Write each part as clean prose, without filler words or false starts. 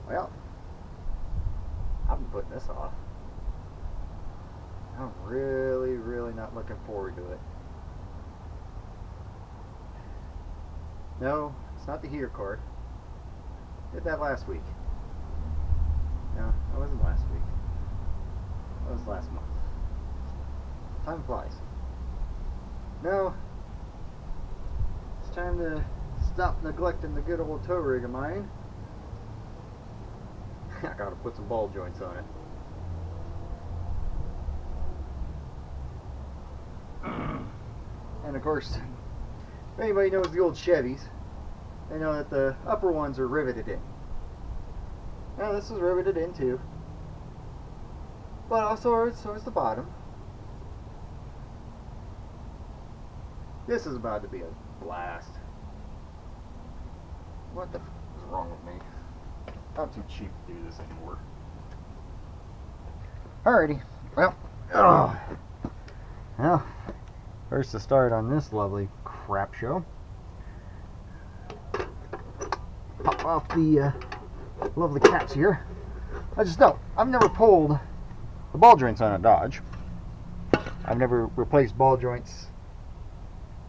Well, I've been putting this off. I'm really not looking forward to it. No, it's not the heater cord. Did that last week. No, that wasn't last week. That was last month. Time flies. No, it's time to stop neglecting the good old tow rig of mine. I gotta put some ball joints on it. And of course, if anybody knows the old Chevys, they know that the upper ones are riveted in. Now this is riveted in too, but also so is the bottom. This is about to be a blast. What the f is wrong with me? I'm too cheap to do this anymore. Alrighty, well, first to start on this lovely crap show. Pop off the lovely caps here. I've never pulled the ball joints on a Dodge. I've never replaced ball joints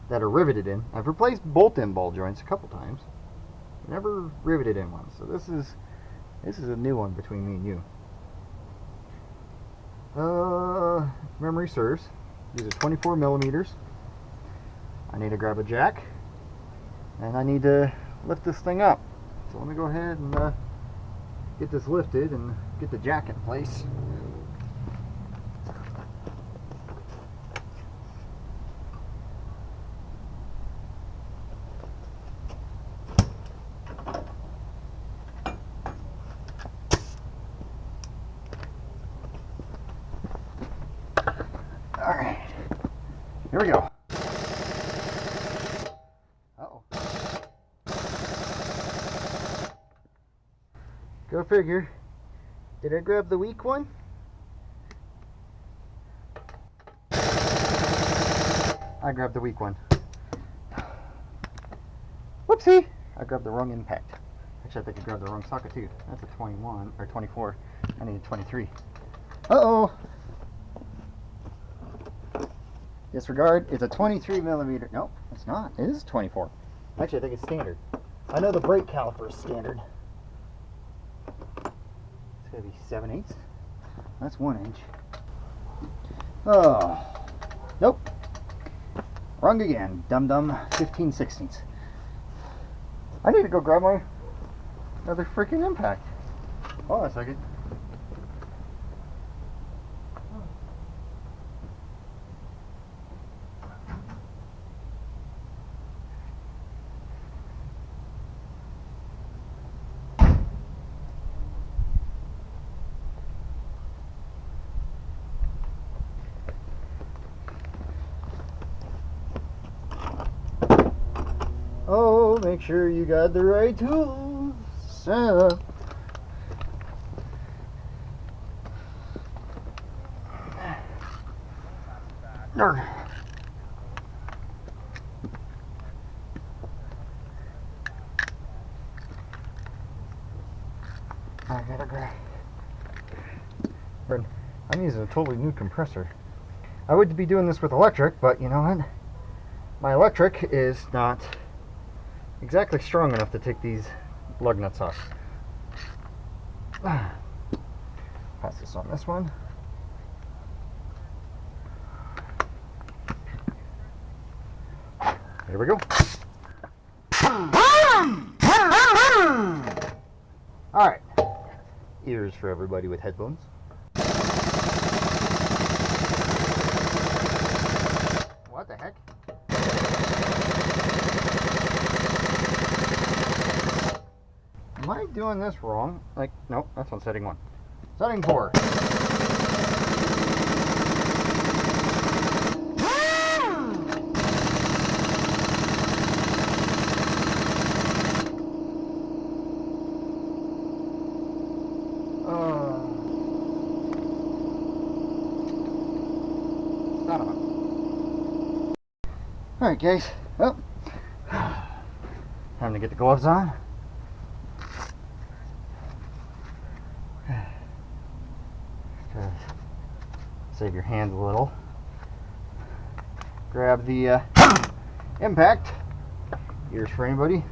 that are riveted in. I've replaced bolt-in ball joints a couple times. Never riveted in one. So this is a new one between me and you. Memory serves. These are 24 millimeters. I need to grab a jack, and I need to lift this thing up. So let me go ahead and get this lifted and get the jack in place. Alright, here we go. Uh-oh. Go figure. Did I grab the weak one? I grabbed the weak one. Whoopsie! I grabbed the wrong impact. Actually, I think I grabbed the wrong socket too. That's a 21 or 24. I need a 23. Uh-oh! Disregard. It's a 23 millimeter. No, it's not. It is 24. Actually, I think it's standard. I know the brake caliper is standard. It's gonna be 7/8. That's 1 inch. Oh, nope. Wrong again. Dum-dum. 15/16. I need to go grab my other freaking impact. Hold on a second. Oh, make sure you got the right tools. Santa. Nerd. I gotta grab. I'm using a totally new compressor. I would be doing this with electric, but you know what? My electric is not exactly strong enough to take these lug nuts off. Pass this on this one. Here we go. Alright. Ears for everybody with headphones. What the heck? Am I doing this wrong? Like, nope, that's on setting 1. Setting 4. Alright guys, well, time to get the gloves on. Save your hands a little. Grab the impact. Ears for anybody.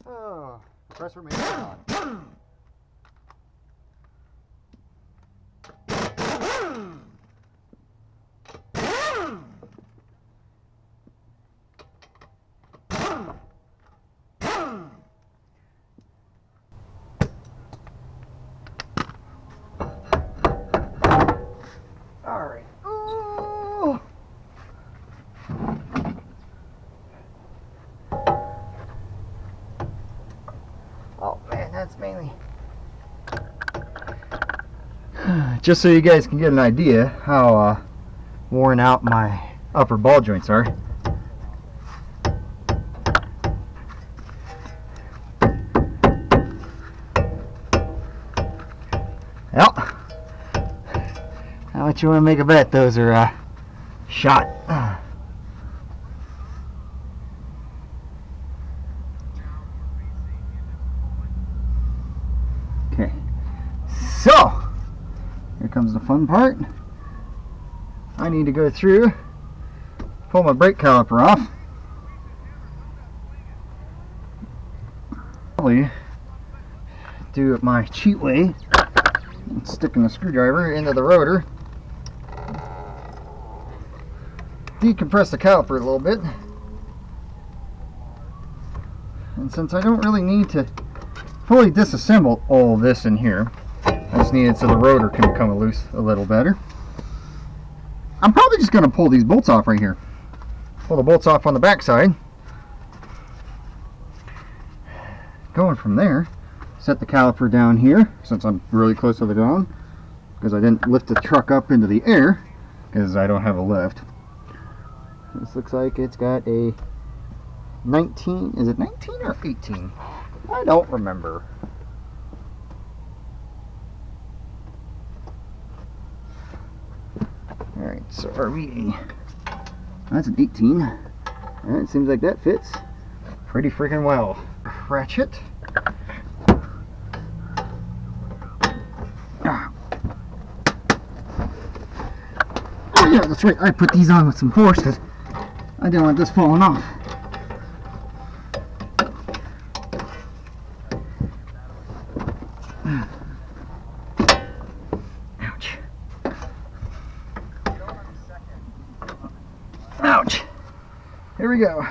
Oh, compressor made it on. All right. Ooh. Oh man, that's mainly just so you guys can get an idea how worn out my upper ball joints are. Well, how much you want to make a bet those are shot? Okay, so here comes the fun part. I need to go through, pull my brake caliper off. Probably do it my cheat way, sticking the screwdriver into the rotor, decompress the caliper a little bit, and since I don't really need to fully disassemble all this in here, I just need it so the rotor can become loose a little better. I'm probably just going to pull these bolts off right here. Pull the bolts off on the back side. Going from there, set the caliper down here since I'm really close to the ground, because I didn't lift the truck up into the air because I don't have a lift. This looks like it's got a 19, is it 19 or 18? I don't remember. Alright, so are we, that's an 18. Alright, seems like that fits pretty freaking well. Ratchet. Oh yeah, that's right, I put these on with some force because I didn't want this falling off. Ouch. Ouch. Here we go.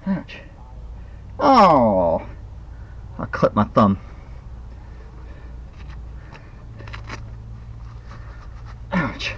Ouch. Oh, I clipped my thumb. Ouch.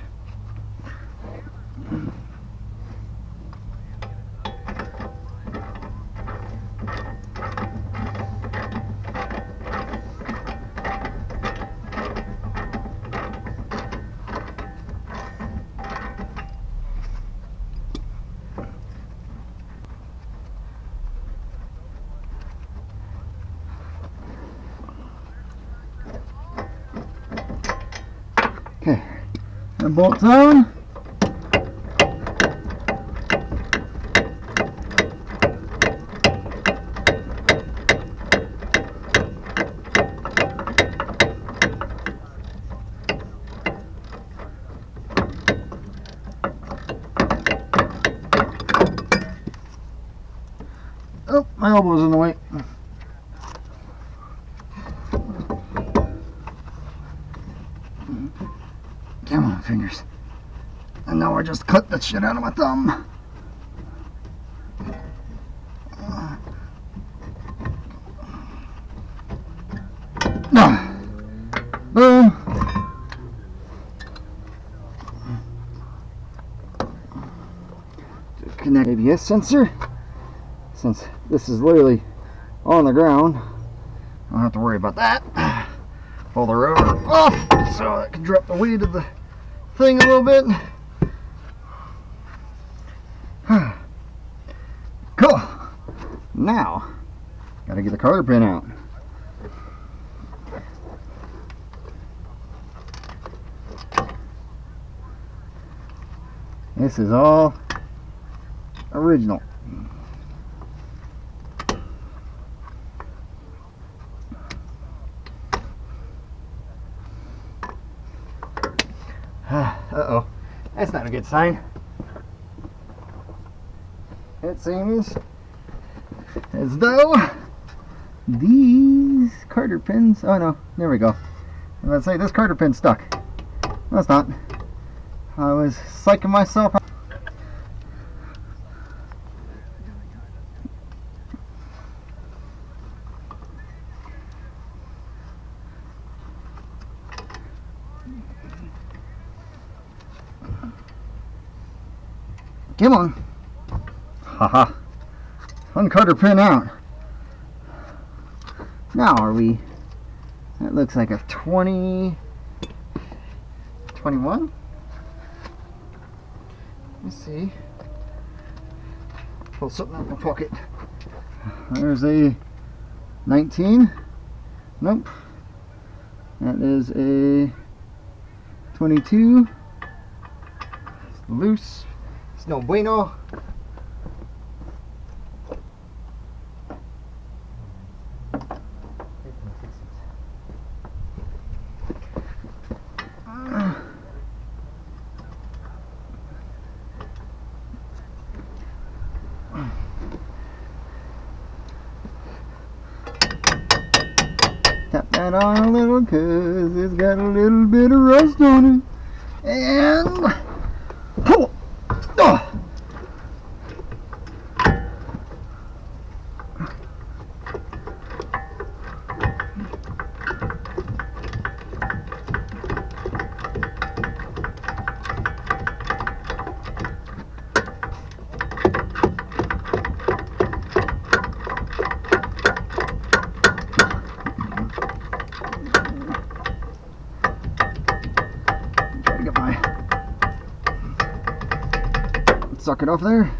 Okay, the bolt's on. Oh, my elbow's in the way. Come on, fingers. And now I just cut that shit out of my thumb. Boom. To connect ABS sensor. Since this is literally on the ground, I don't have to worry about that. Pull the rotor off so I can drop the weight of the thing a little bit. Cool. Now, gotta get the cotter pin out. This is all original. Uh-oh. That's not a good sign. It seems as though these Carter pins... Oh no, there we go. I was going to say, this Carter pin's stuck. No, it's not. I was psyching myself out. Come on. Haha. One Carter pin out. Now are we... That looks like a 20... 21? Let's see. Pull something out of my pocket. There's a 19. Nope. That is a 22. It's loose. It's no bueno. Tap that on a little, cause it's got a little bit of rust on it. And pull. Oh. Suck it off there.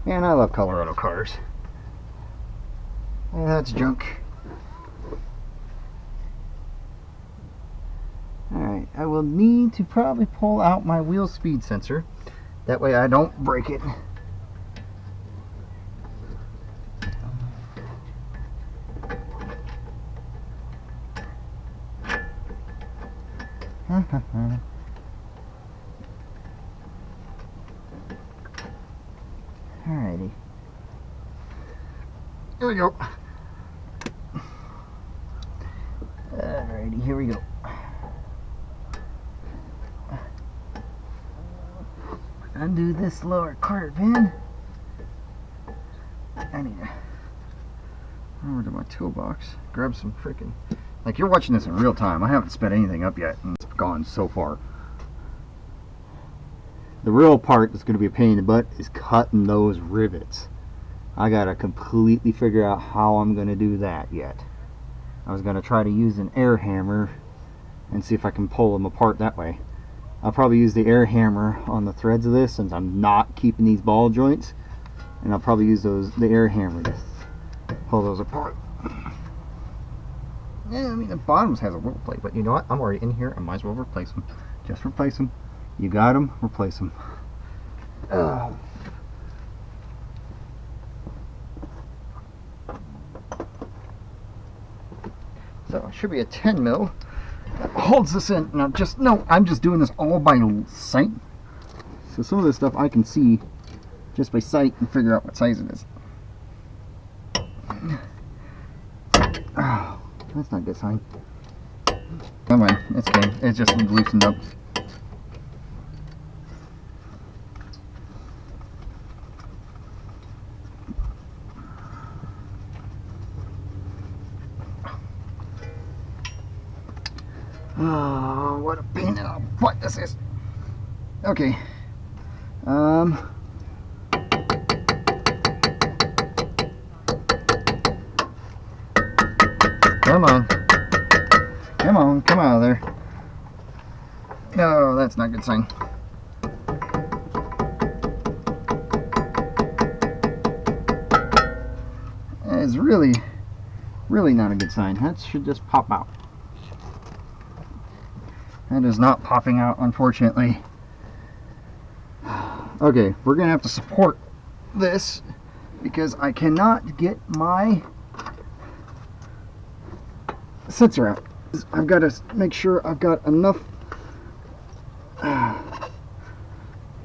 Man, I love Colorado cars. Oh, that's junk. Alright, I will need to probably pull out my wheel speed sensor. That way I don't break it. Alrighty. Here we go. Alrighty, here we go. Undo this lower Carter pin. I need to run over to my toolbox, grab some freaking... Like, you're watching this in real time. I haven't sped anything up yet, and it's gone so far. The real part that's going to be a pain in the butt is cutting those rivets. I got to completely figure out how I'm going to do that yet. I was going to try to use an air hammer and see if I can pull them apart that way. I'll probably use the air hammer on the threads of this since I'm not keeping these ball joints. And I'll probably use the air hammer to pull those apart. Yeah, I mean, the bottoms has a little plate, but you know what? I'm already in here. I might as well replace them. Just replace them. You got them, replace them. So it should be a 10 mil that holds this in. Now, I'm just doing this all by sight. So some of this stuff I can see just by sight and figure out what size it is. Oh, that's not a good sign. Come on, it's okay. It's just loosened up. Oh, what a pain in the butt this is. Okay. Come on. Come on, come out of there. No, that's not a good sign. It's really not a good sign. That should just pop out. That is not popping out, unfortunately. Okay, we're gonna have to support this because I cannot get my sensor out. I've got to make sure I've got enough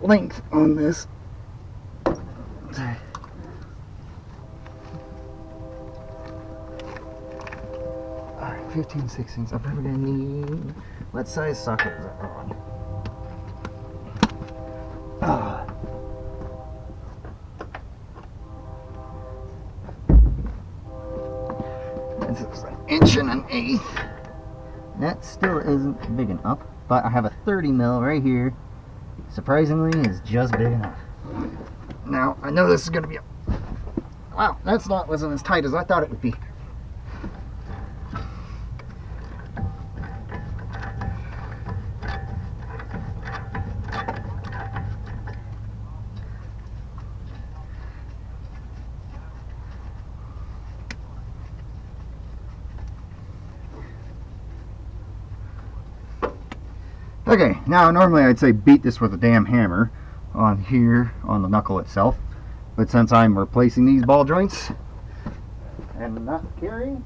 length on this. Alright, 15/16. I'm probably gonna need, what size socket is that on? This is an 1.1 inches. That still isn't big enough, but I have a 30 mil right here. Surprisingly, is just big enough. Now I know this is going to be a, wow, wasn't as tight as I thought it would be. Okay, now normally I'd say beat this with a damn hammer on here on the knuckle itself, but since I'm replacing these ball joints and not carrying,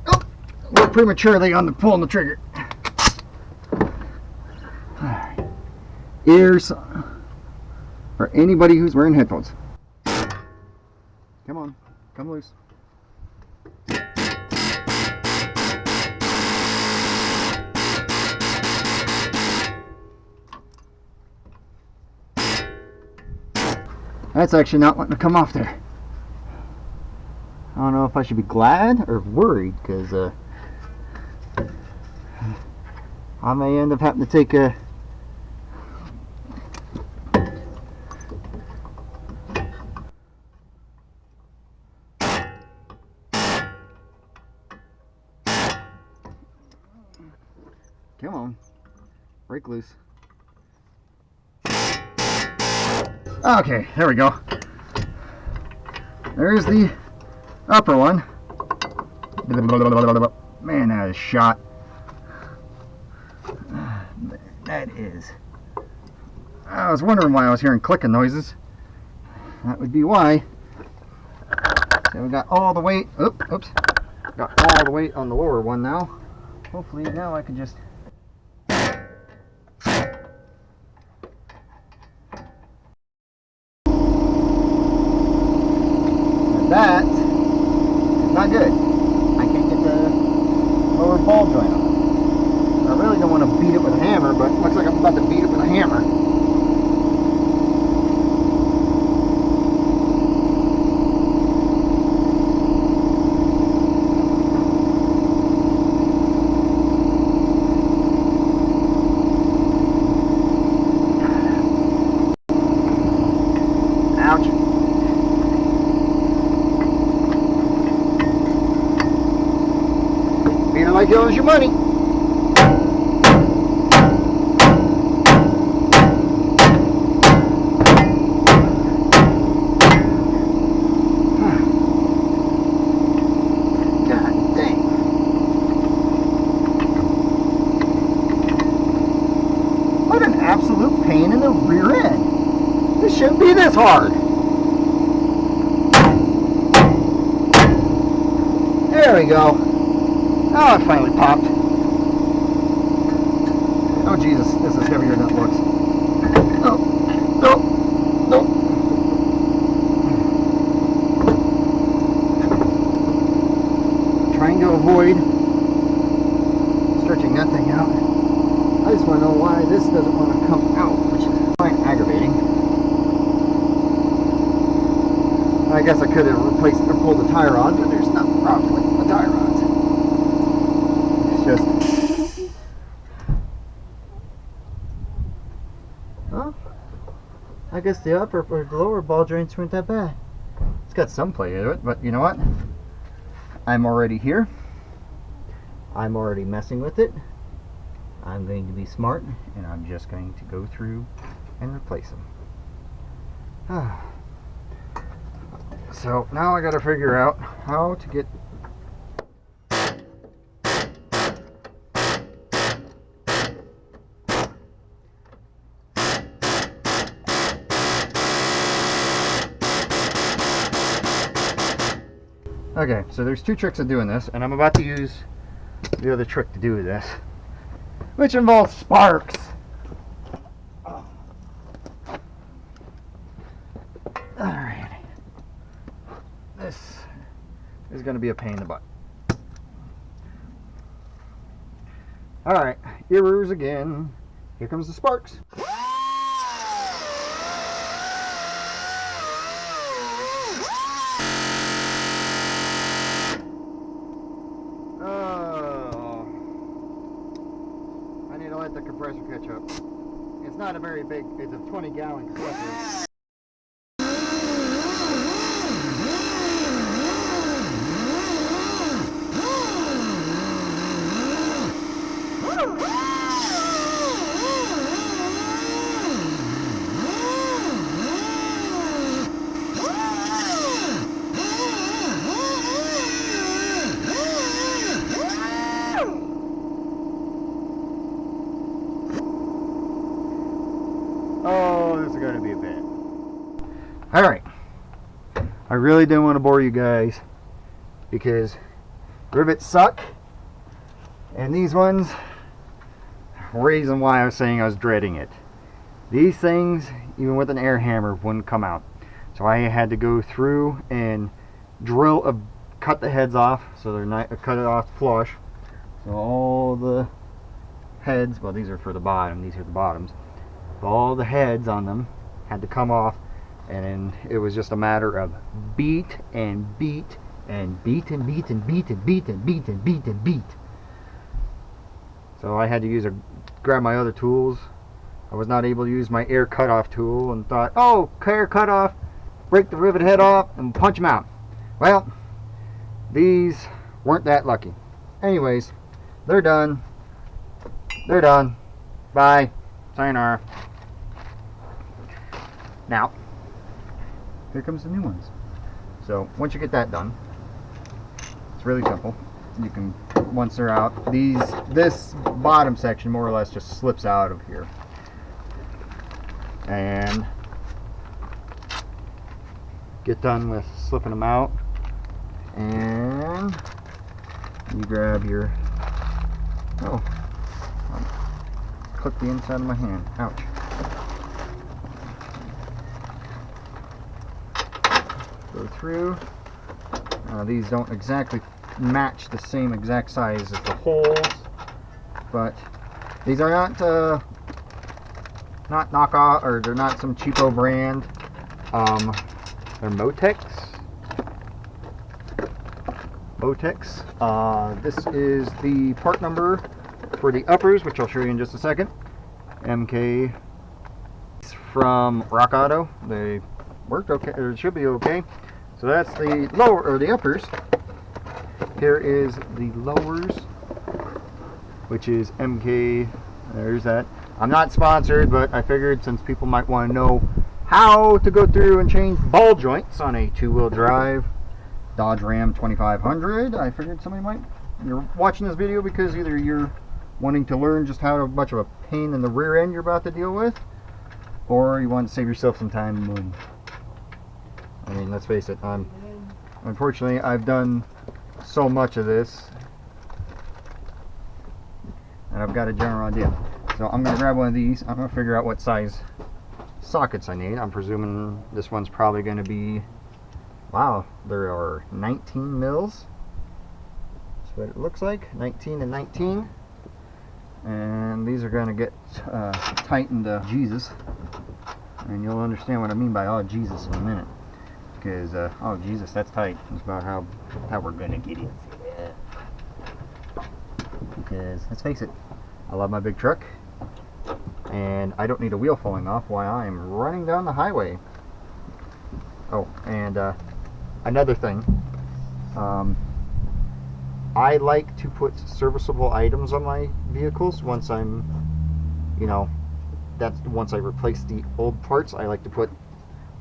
oh, we're prematurely on the pulling the trigger. Alright. Ears for anybody who's wearing headphones. Come on, come loose. That's actually not wanting to come off there. I don't know if I should be glad or worried, because I may end up having to take a come on, break loose. Okay, there we go. There's the upper one. Man, that is shot. That is. I was wondering why I was hearing clicking noises. That would be why. So we got all the weight. Oops. Got all the weight on the lower one now. Hopefully now I can just. That is not good. I can't get the lower ball joint on it. I really don't want to beat it with a hammer, but it looks like I'm about to beat it with a hammer. Ouch. Like you owes your money. God dang. What an absolute pain in the rear end. This shouldn't be this hard. There we go. Oh, it finally popped. Oh, Jesus, this is heavier than it looks. No. Trying to avoid stretching that thing out. I just want to know why this doesn't want to come out, which is quite aggravating. I guess I could have replaced or pulled the tie rods, but there's nothing wrong with the tie rods. Just, well, I guess the upper or the lower ball joints weren't that bad. It's got some play to it, but you know what? I'm already here. I'm already messing with it. I'm going to be smart, and I'm just going to go through and replace them. So now I gotta figure out how to get okay, so there's two tricks of doing this, and I'm about to use the other trick to do this, which involves sparks. Alright. This is going to be a pain in the butt. Alright, ears again. Here comes the sparks. I need to let the compressor catch up. It's not a very big, it's a 20-gallon compressor. Oh, this is going to be a bit. Alright. I really didn't want to bore you guys because rivets suck. And these ones, reason why I was saying I was dreading it. These things, even with an air hammer, wouldn't come out. So I had to go through and cut the heads off so they're not cut it off flush. So all the heads, well, these are for the bottom, these are the bottoms. All the heads on them had to come off, and then it was just a matter of beat and beat and beat and beat and beat and beat and beat and beat and beat. So I had to grab my other tools. I was not able to use my air cutoff tool and thought, oh, air cutoff, break the rivet head off and punch them out. Well, these weren't that lucky. Anyways, they're done. They're done. Bye. Sayonara. Now, here comes the new ones. So once you get that done, it's really simple. You can, once they're out, this bottom section more or less just slips out of here. And get done with slipping them out, and you grab your, clip the inside of my hand. Ouch. Go through. These don't exactly match the same exact size as the holes, but these are not knockoff, or they're not some cheapo brand. They're Motex. This is the part number for the uppers, which I'll show you in just a second. MK from Rock Auto. They worked okay, or it should be okay. So that's the lower, or the uppers. Here is the lowers, which is MK. There's that. I'm not sponsored, but I figured since people might want to know how to go through and change ball joints on a two-wheel drive Dodge Ram 2500, I figured somebody might. You're watching this video because either you're wanting to learn just how much of a pain in the rear end you're about to deal with, or you want to save yourself some time and money. I mean, let's face it, unfortunately, I've done so much of this, and I've got a general idea. So I'm going to grab one of these. I'm going to figure out what size sockets I need. I'm presuming this one's probably going to be, wow, there are 19 mils. That's what it looks like, 19 and 19. And these are going to get tightened to Jesus. And you'll understand what I mean by, oh, Jesus, in a minute. Because, oh, Jesus, that's tight. That's about how we're going to get it. Because, let's face it, I love my big truck. And I don't need a wheel falling off while I'm running down the highway. Oh, and another thing. I like to put serviceable items on my vehicles once I'm, once I replace the old parts. I like to put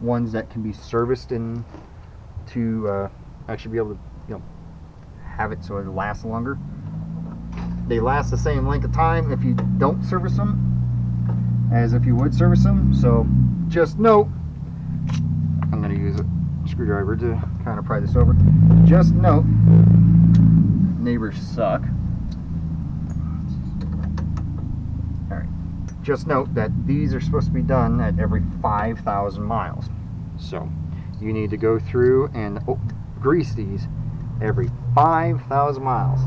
ones that can be serviced in to actually be able to, have it so it lasts longer. They last the same length of time if you don't service them as if you would service them. So just note, I'm going to use a screwdriver to kind of pry this over. Just note, neighbors suck. Alright, just note that these are supposed to be done at every 5,000 miles. So you need to go through and grease these every 5,000 miles.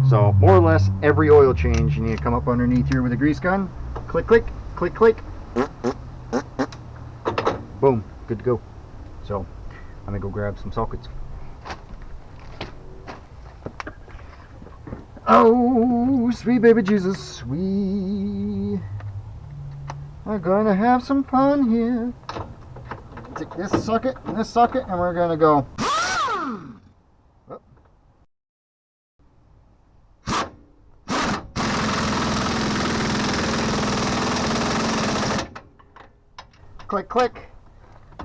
So more or less every oil change you need to come up underneath here with a grease gun, click click click click, boom, good to go. So I'm gonna go grab some sockets. Oh sweet baby Jesus, we are gonna have some fun here. Take this socket and this socket, and we're gonna go. Click, click.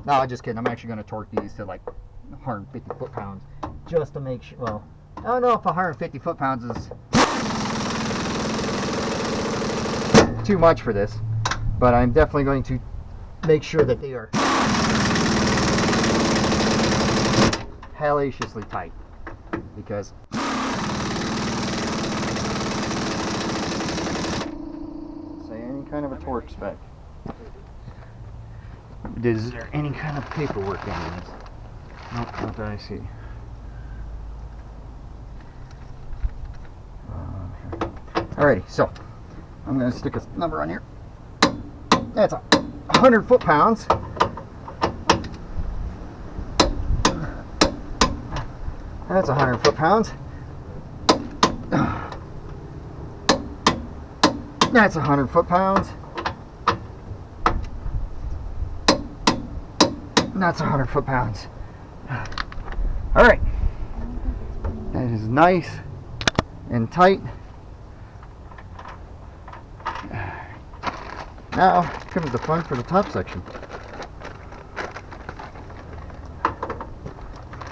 No, I'm just kidding. I'm actually going to torque these to like 150 foot-pounds just to make sure. Well, I don't know if 150 foot-pounds is too much for this, but I'm definitely going to make sure that they are hellaciously tight, because say any kind of a torque spec. Is there any kind of paperwork in this? Nope, not that I see. Alrighty, so I'm going to stick a number on here. That's 100 foot-pounds. That's 100 foot-pounds. That's 100 foot-pounds. That's 100 foot-pounds. Alright. That is nice and tight. Now comes the fun for the top section.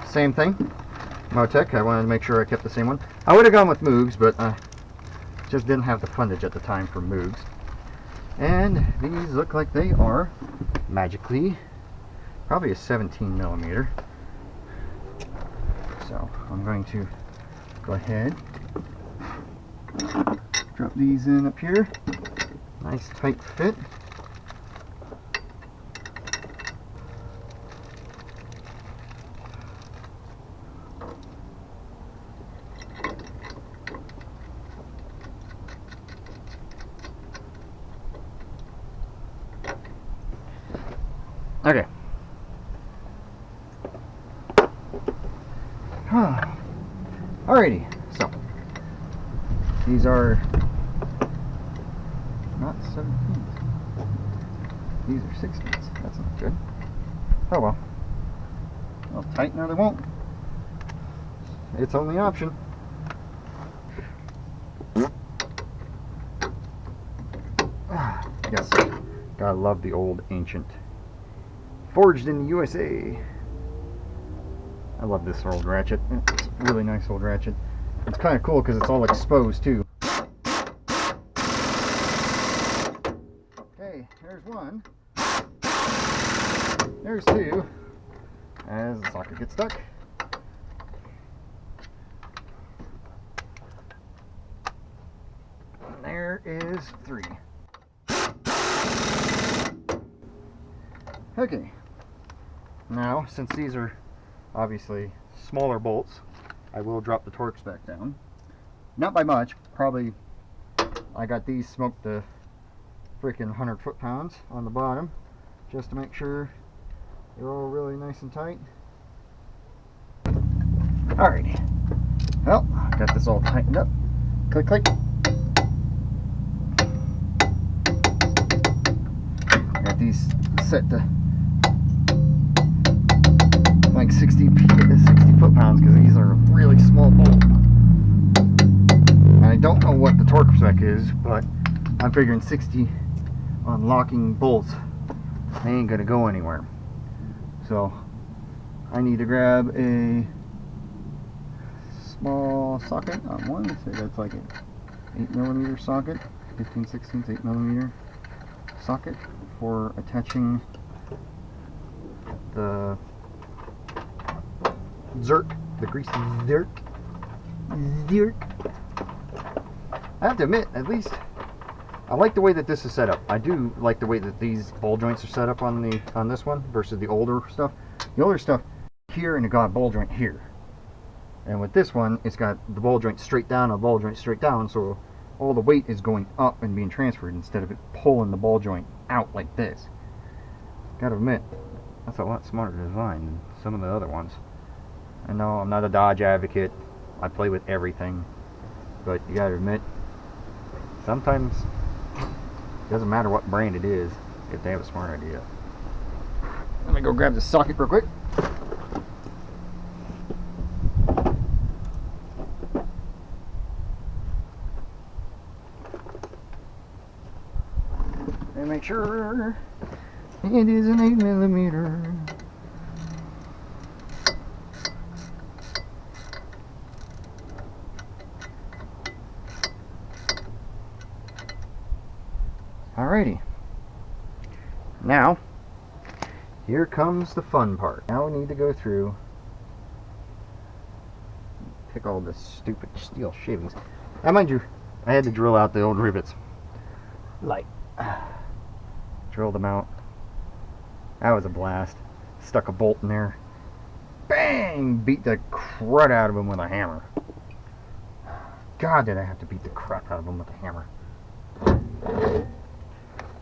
Same thing. Motec, I wanted to make sure I kept the same one. I would have gone with Moogs, but I just didn't have the fundage at the time for Moogs. And these look like they are magically probably a 17 millimeter. So I'm going to go ahead, drop these in up here. Nice tight fit. Okay. Alrighty, so these are not 17s. These are 16s. That's not good. Oh well. They'll tighten or they won't. It's only an option. Yes, gotta love the old ancient. Forged in the USA. I love this old ratchet. It's a really nice old ratchet. It's kind of cool because it's all exposed too. Okay, there's one. There's two. As the socket gets stuck. And there is three. Okay. Now, since these are obviously smaller bolts, I will drop the torque spec down. Not by much, probably. I got these smoked to freaking 100 foot-pounds on the bottom, just to make sure they're all really nice and tight. Alrighty. Well, got this all tightened up. Click, click. Got these set to like 60 foot-pounds because these are a really small bolt. And I don't know what the torque spec is, but I'm figuring 60 on locking bolts, they ain't gonna go anywhere. So I need to grab a small socket on one, so that's like an 8mm socket, 15/16 8mm socket for attaching the zerk, the greasy zerk. I have to admit, at least I like the way that this is set up. I do like the way that these ball joints are set up on this one versus the older stuff. The older stuff here, and it got a ball joint here, and with this one it's got the ball joint straight down, a ball joint straight down, so all the weight is going up and being transferred instead of it pulling the ball joint out like this. Gotta admit, that's a lot smarter design than some of the other ones. I know I'm not a Dodge advocate, I play with everything, but you gotta admit, sometimes it doesn't matter what brand it is if they have a smart idea. Let me go grab the socket real quick. And make sure it is an 8mm. Alrighty. Now, here comes the fun part. Now we need to go through, pick all this stupid steel shavings. Now mind you, I had to drill out the old rivets. Like, drill them out. That was a blast. Stuck a bolt in there. Bang! Beat the crud out of them with a hammer. God, did I have to beat the crap out of them with a hammer.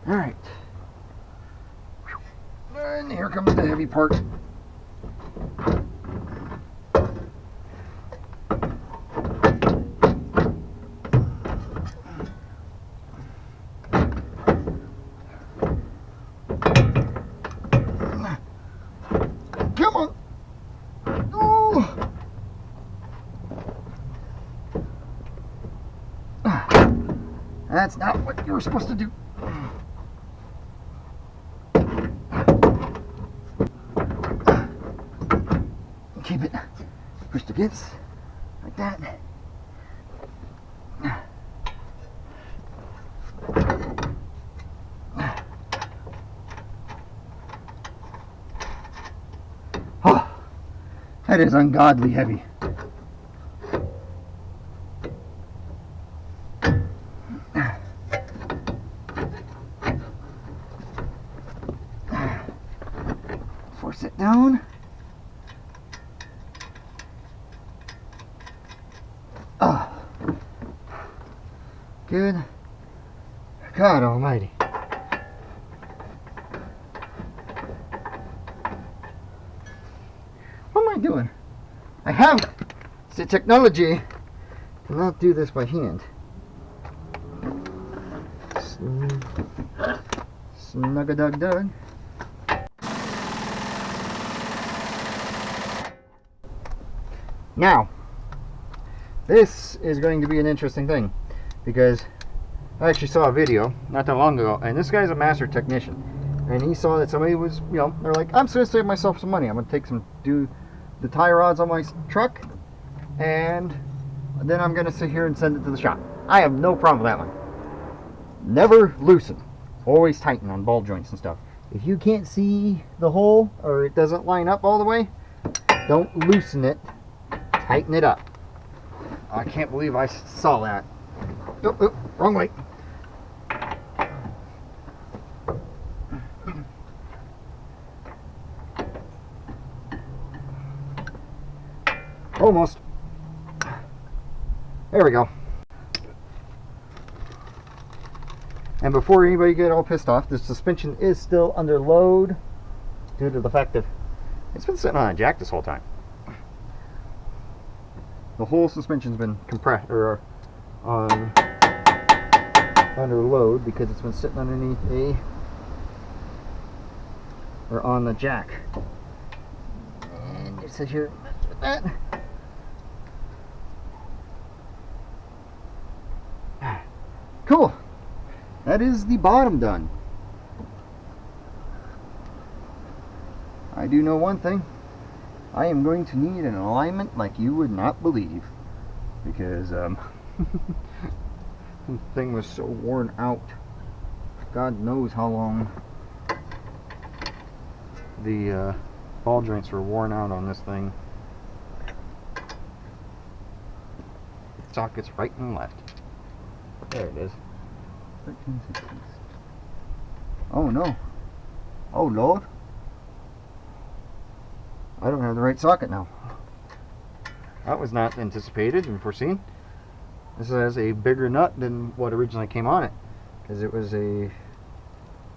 Alright. And here comes the heavy part. Come on! Oh! That's not what you were supposed to do. Keep it pushed against, like that. Oh, that is ungodly heavy. Force it down. Oh, good God almighty. What am I doing? I have the technology to not do this by hand. Snug-a-dug-dug. Now, this is going to be an interesting thing, because I actually saw a video not that long ago, and this guy's a master technician, and he saw that somebody was, you know, they're like, I'm just going to save myself some money. I'm going to take some, do the tie rods on my truck, and then I'm going to sit here and send it to the shop. I have no problem with that one. Never loosen. Always tighten on ball joints and stuff. If you can't see the hole, or it doesn't line up all the way, don't loosen it. Tighten it up. I can't believe I saw that. Oh, oh, wrong way. Almost. There we go. And before anybody get all pissed off, the suspension is still under load due to the fact that it's been sitting on a jack this whole time. The whole suspension's been compressed or on under load because it's been sitting underneath or on the jack. And it says here with that. Cool. That is the bottom done. I do know one thing. I am going to need an alignment like you would not believe, because the thing was so worn out. God knows how long the ball joints were worn out on this thing. Sockets right and left. There it is. 13/16. Oh no. Oh Lord. I don't have the right socket now. That was not anticipated and foreseen. This has a bigger nut than what originally came on it, because it was a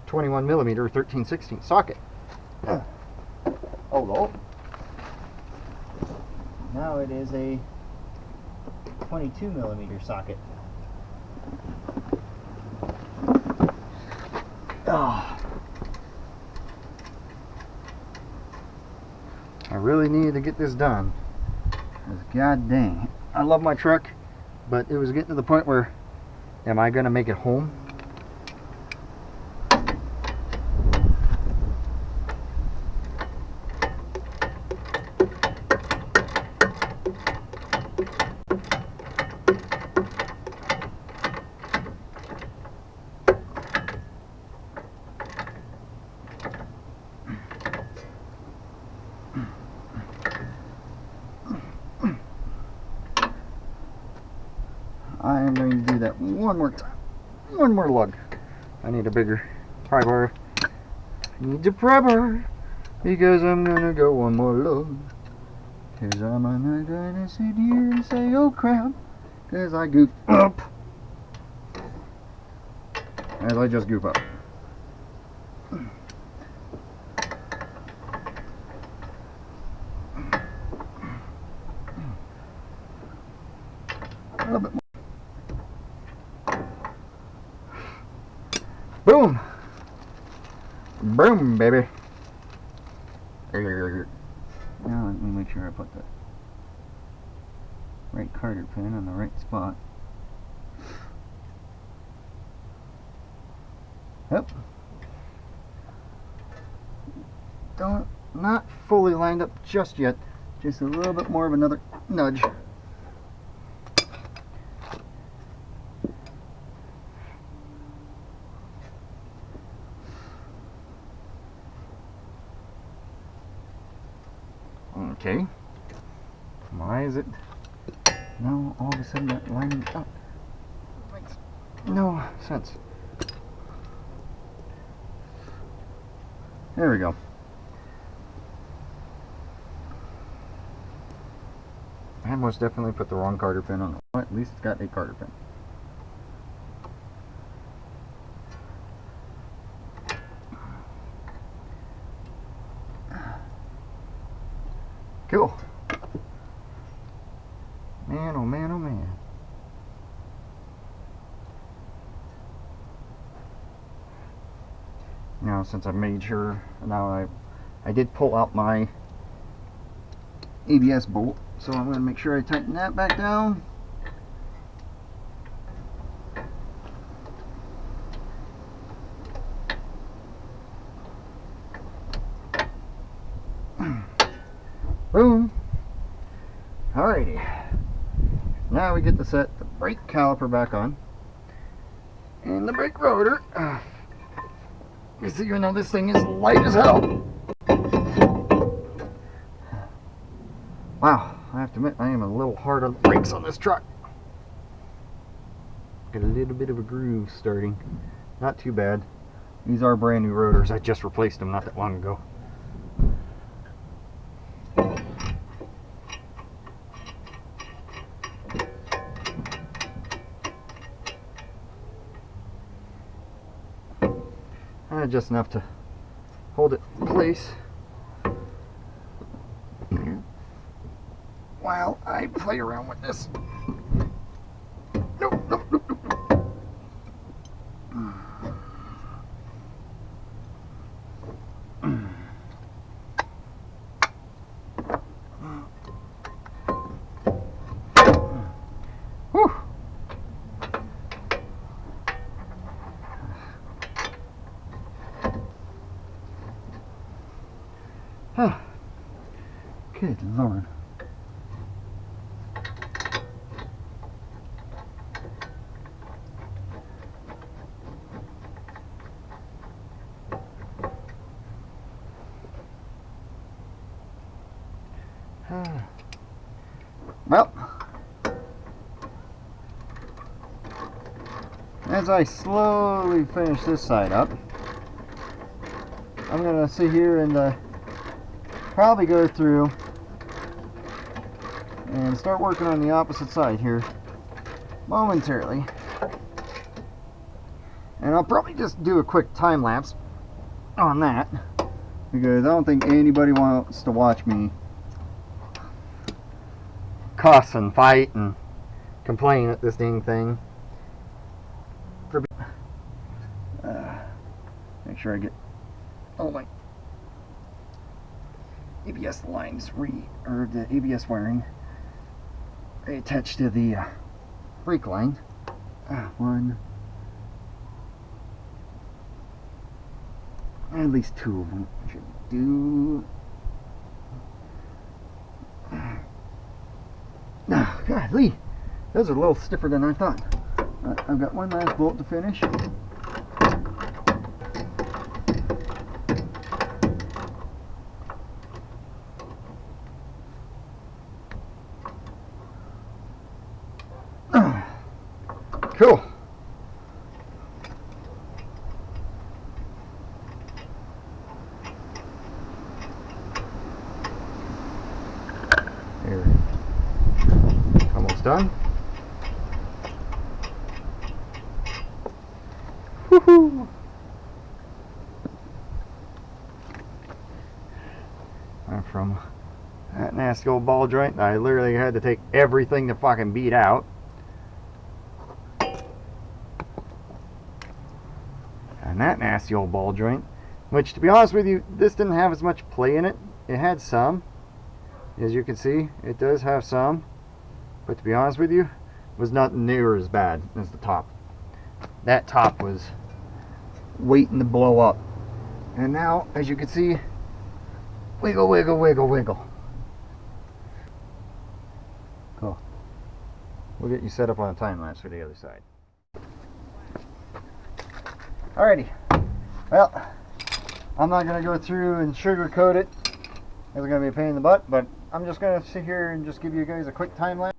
21mm 13/16 socket. Oh Lord. Now it is a 22mm socket. Oh. I really needed to get this done. Because god dang, I love my truck, but it was getting to the point where, am I going to make it home? I am going to do that one more time. One more lug. I need a bigger pry bar. I need a pry bar, because I'm going to go one more lug. Because I'm not going to sit here and say, oh crap, because I goofed up. As I just goof up. A little bit more. Boom! Boom, baby! Now let me make sure I put the right carter pin on the right spot. Yep. Not fully lined up just yet. Just a little bit more of another nudge. Okay. Why is it now all of a sudden not lining up? Makes no sense. There we go. I most definitely put the wrong carter pin on it. Well, at least it's got a carter pin. Cool. Man, oh man, oh man. Now, since I've made sure, now I did pull out my ABS bolt, so I'm going to make sure I tighten that back down. Boom. Alrighty. Now we get to set the brake caliper back on. And the brake rotor. You see, you know, this thing is light as hell. Wow, I have to admit, I am a little hard on the brakes on this truck. Got a little bit of a groove starting. Not too bad. These are brand new rotors. I just replaced them not that long ago. Just enough to hold it in place while I play around with this. Nope, nope, nope, nope. Whew. Good Lord. Well, as I slowly finish this side up, I'm going to sit here and probably go through and start working on the opposite side here momentarily. And I'll probably just do a quick time lapse on that, because I don't think anybody wants to watch me cuss and fight and complain at this dang thing. Make sure I get all my ABS lines or the ABS wiring attached to the brake line. One, at least two of them should do. Golly, those are a little stiffer than I thought. I've got one last bolt to finish. Cool. There. Almost done. Woohoo! Went from that nasty old ball joint, I literally had to take everything to fucking beat out. And that nasty old ball joint, which, to be honest with you, this didn't have as much play in it. It had some, as you can see, it does have some, but to be honest with you, it was not near as bad as the top. That top was waiting to blow up. And now, as you can see, wiggle, wiggle, wiggle, wiggle. Cool. We'll get you set up on a time lapse for the other side. Alrighty, well, I'm not going to go through and sugarcoat it. It's going to be a pain in the butt, but I'm just going to sit here and just give you guys a quick time lapse.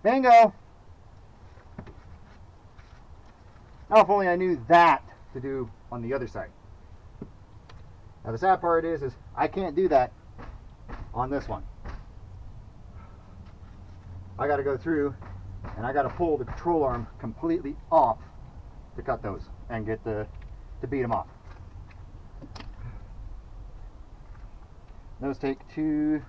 Bingo! Now, if only I knew that to do on the other side. Now, the sad part is I can't do that on this one. I got to go through and I got to pull the control arm completely off to cut those and get to beat them off. Those take 15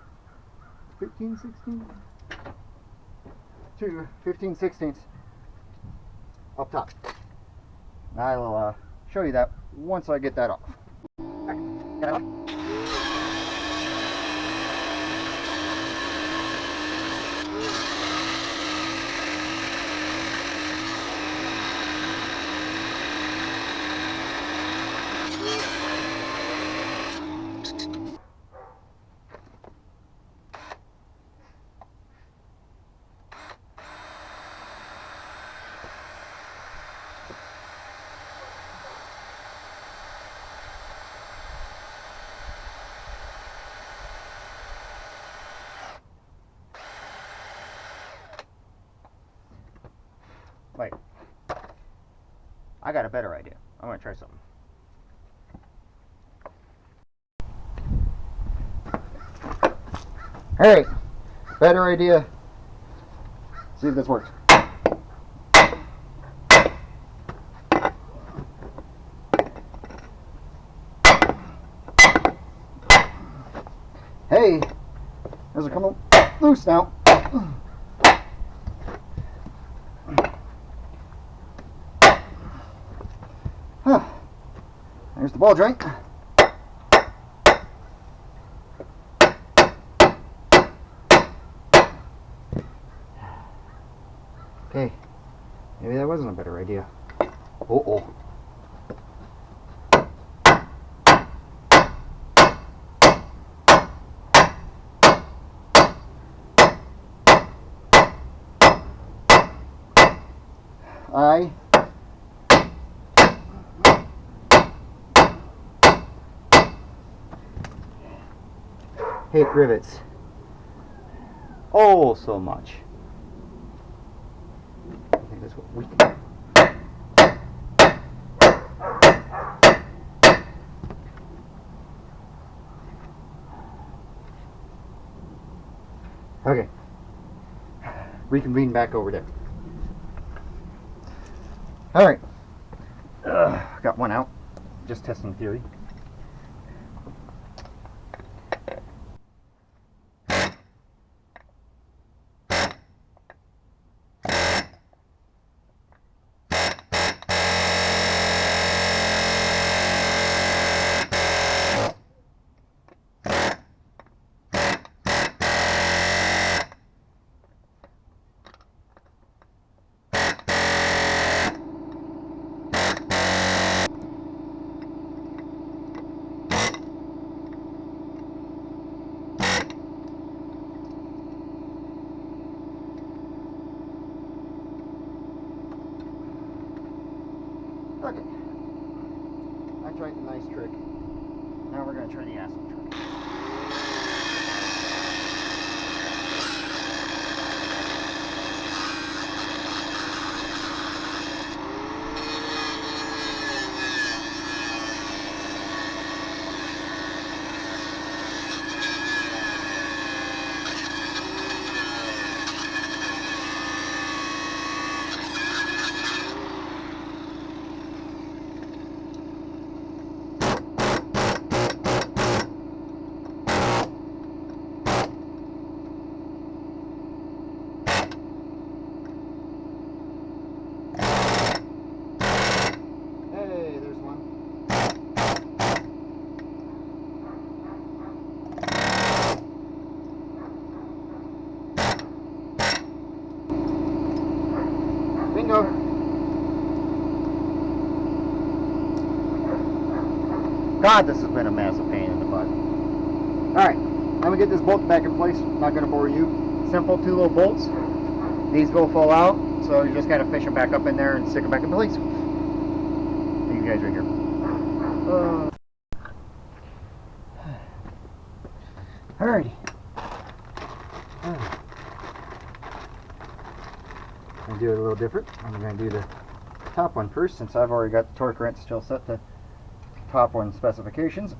16ths up top. I'll show you that once I get that off. Wait, I got a better idea. I'm gonna try something. Alright, better idea. See if this works. Hey, those are coming loose now. There's the ball joint. Okay, maybe that wasn't a better idea. Uh-oh. I hate rivets oh so much. I think that's what we can. Okay, reconvene back over there. All right, got one out, just testing theory. Okay, I tried the nice trick. Now we're going to try the acid trick. Bingo. God, this has been a massive pain in the butt. Alright, let me get this bolt back in place. I'm not going to bore you. Simple 2 little bolts. These will fall out, so you just got to fish them back up in there and stick them back in place. You guys right here. Alrighty. I'm going to do it a little different. I'm going to do the top one first, since I've already got the torque wrench still set to top one specifications.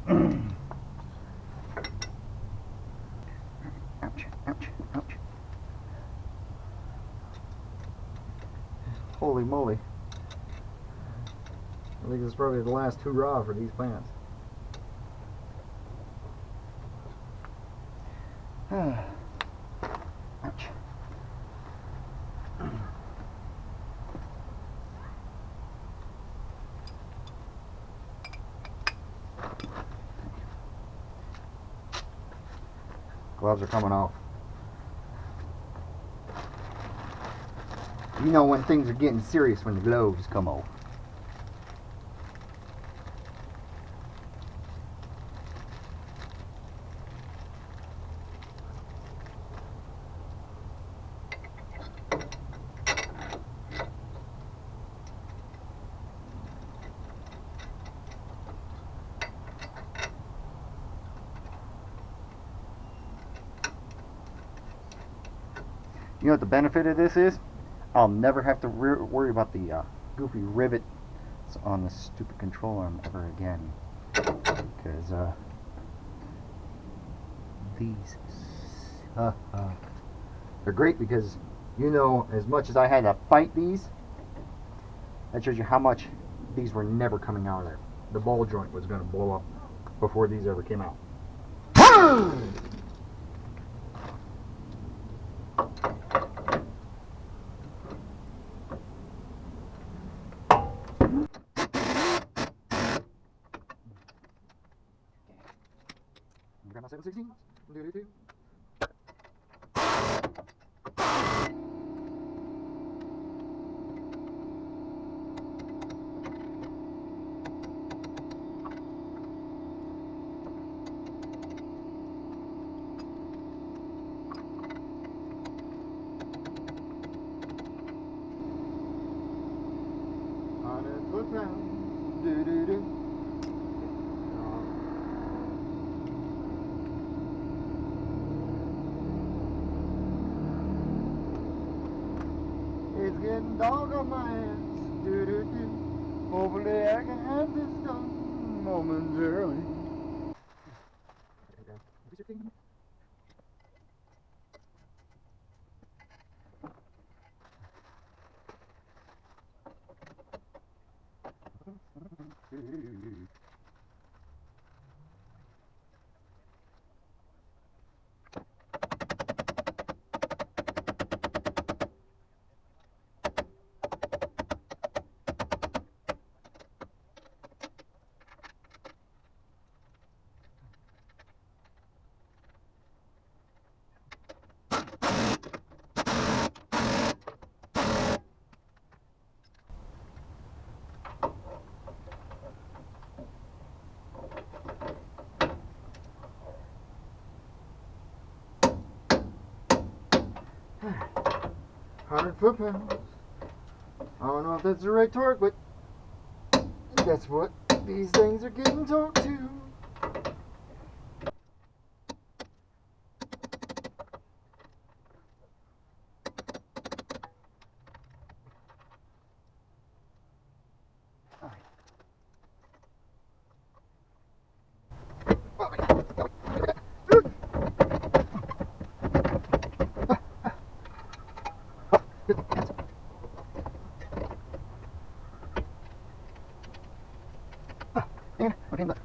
Ouch, ouch, ouch. Holy moly. I think this is probably the last hurrah for these plants. Ouch. Gloves are coming off. You know when things are getting serious when the gloves come off. You know what the benefit of this is? I'll never have to worry about the goofy rivets on this stupid control arm ever again. Because these, they're great because, you know, as much as I had to fight these, that shows you how much these were never coming out of there. The ball joint was going to blow up before these ever came out. Grab my 716. Do-do-do. Foot-pounds. Do-do-do. It's getting dark on my hands. Do-do-do. Hopefully I can have this done momentarily. There you go. Hundred foot-pounds. I don't know if that's the right torque, but that's what these things are getting torqued to. Okay, look.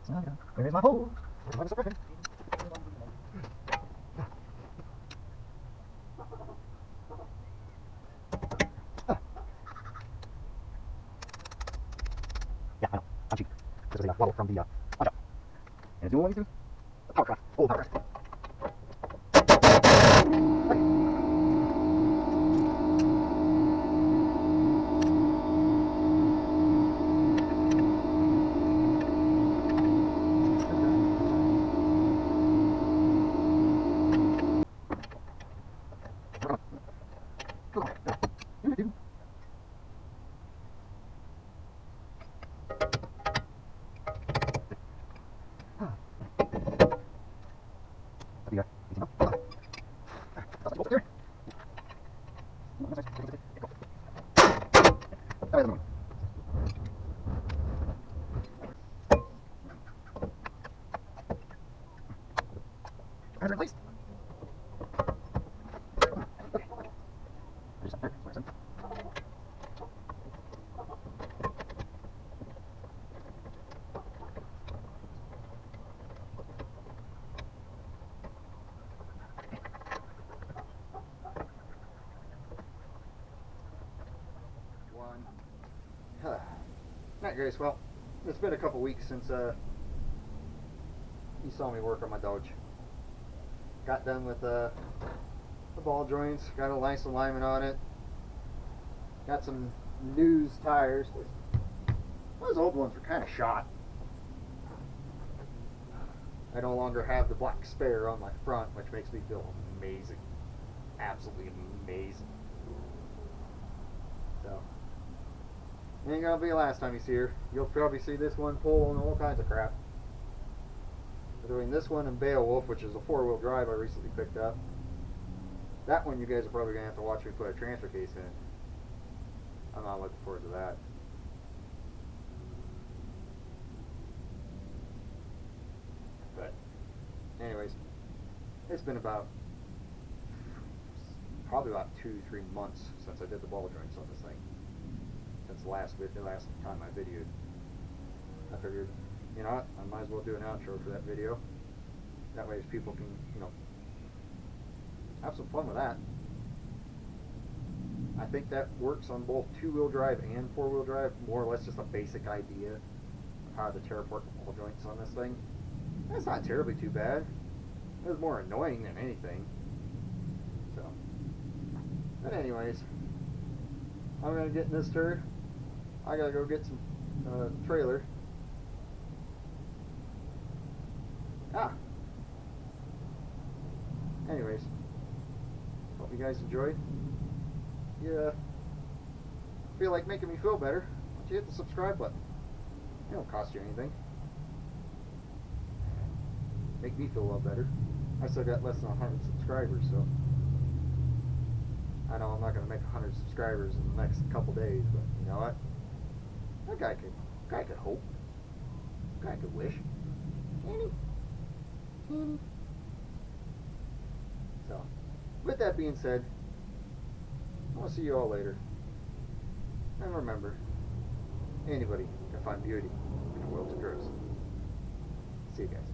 So, there's my hole. Where's my surfing? Yeah, I know. I'm cheap. This is a wobble from the on top. And it's doing what it needs to. The power craft. Old power craft. Has it replaced? One. Alright guys, well, it's been a couple weeks since you saw me work on my Dodge. Got done with the ball joints, got a nice alignment on it. Got some news tires. Those old ones were kind of shot. I no longer have the black spare on my front, which makes me feel amazing. Absolutely amazing. So, it ain't gonna be the last time you see her. You'll probably see this one pull and all kinds of crap. Between this one and Beowulf, which is a 4-wheel drive I recently picked up. That one you guys are probably gonna have to watch me put a transfer case in. I'm not looking forward to that. But, anyways, it's been probably about 2-3 months since I did the ball joints on this thing. Since the last time I videoed. I figured, you know what, I might as well do an outro for that video. That way people can, you know, have some fun with that. I think that works on both 2-wheel drive and 4-wheel drive. More or less just a basic idea of how to tear apart the ball joints on this thing. That's not terribly too bad. It was more annoying than anything. So, but anyways, I'm gonna get in this turd. I gotta go get some trailer. Anyways, hope you guys enjoyed. Yeah, feel like making me feel better? Why don't you hit the subscribe button? It don't cost you anything. Make me feel a little better. I still got less than 100 subscribers, so I know I'm not going to make 100 subscribers in the next couple days, but you know what? That guy could hope. That guy could wish. Can he? Can he? So, with that being said, I'll see you all later. And remember, anybody can find beauty in the world's gross. See you guys.